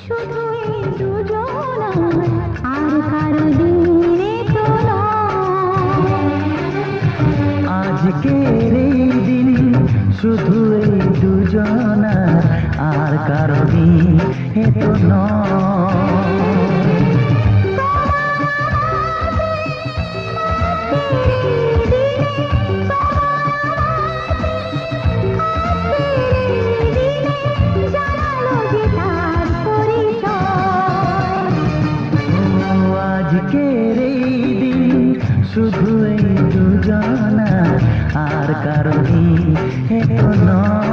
শুধু এই দুজনার, আর কারো দিনে তো নয়। আজকের এই দিন শুধু এই দুজনার, আর কারো দিন এ তো নয়। আজকের এই দিন শুধু এই দুজনার, আর কারো দিন এ তো নয়।